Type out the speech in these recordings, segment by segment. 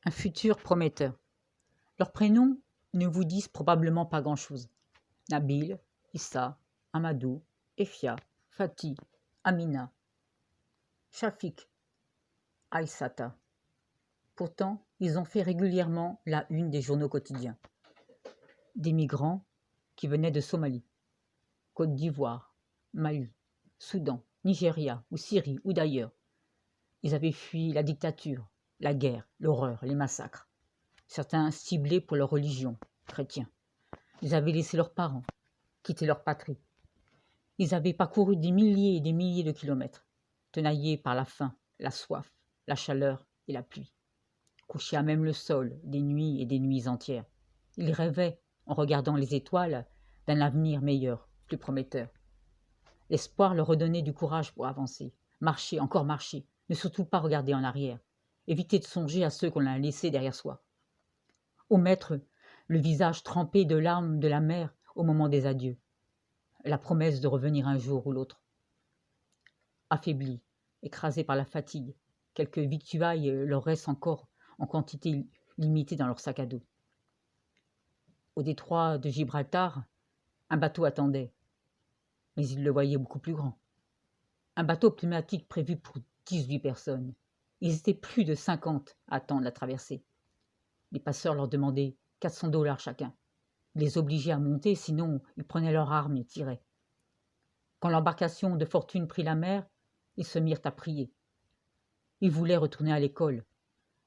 un futur prometteur. Leurs prénoms ne vous disent probablement pas grand-chose. Nabil, Issa, Amadou, Efia, Fatih, Amina, Shafik, Aïssata. Pourtant, ils ont fait régulièrement la une des journaux quotidiens. Des migrants qui venaient de Somalie, Côte d'Ivoire, Mali, Soudan, Nigeria ou Syrie ou d'ailleurs. Ils avaient fui la dictature, la guerre, l'horreur, les massacres. Certains ciblés pour leur religion, chrétiens. Ils avaient laissé leurs parents, quitté leur patrie. Ils avaient parcouru des milliers et des milliers de kilomètres, tenaillés par la faim, la soif, la chaleur et la pluie. Couchés à même le sol, des nuits et des nuits entières. Ils rêvaient, en regardant les étoiles, d'un avenir meilleur, plus prometteur. L'espoir leur redonnait du courage pour avancer, marcher, encore marcher, ne surtout pas regarder en arrière, éviter de songer à ceux qu'on a laissés derrière soi. Omettre le visage trempé de larmes de la mère au moment des adieux, la promesse de revenir un jour ou l'autre. Affaiblis, écrasés par la fatigue, quelques victuailles leur restent encore en quantité limitée dans leur sac à dos. Au détroit de Gibraltar, un bateau attendait, mais ils le voyaient beaucoup plus grand. Un bateau pneumatique prévu pour 18 personnes. Ils étaient plus de 50 à attendre la traversée. Les passeurs leur demandaient 400 $ chacun. Ils les obligeaient à monter, sinon ils prenaient leurs armes et tiraient. Quand l'embarcation de fortune prit la mer, ils se mirent à prier. Ils voulaient retourner à l'école,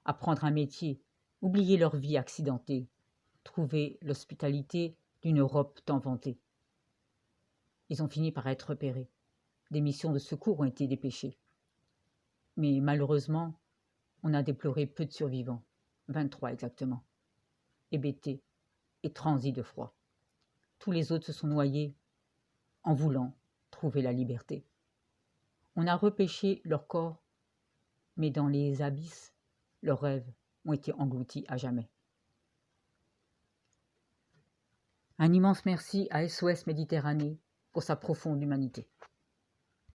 apprendre un métier, oublier leur vie accidentée, trouver l'hospitalité d'une Europe tant vantée. Ils ont fini par être repérés. Des missions de secours ont été dépêchées. Mais malheureusement, on a déploré peu de survivants, 23 exactement, hébétés et transis de froid. Tous les autres se sont noyés en voulant trouver la liberté. On a repêché leurs corps, mais dans les abysses, leurs rêves ont été engloutis à jamais. Un immense merci à SOS Méditerranée pour sa profonde humanité.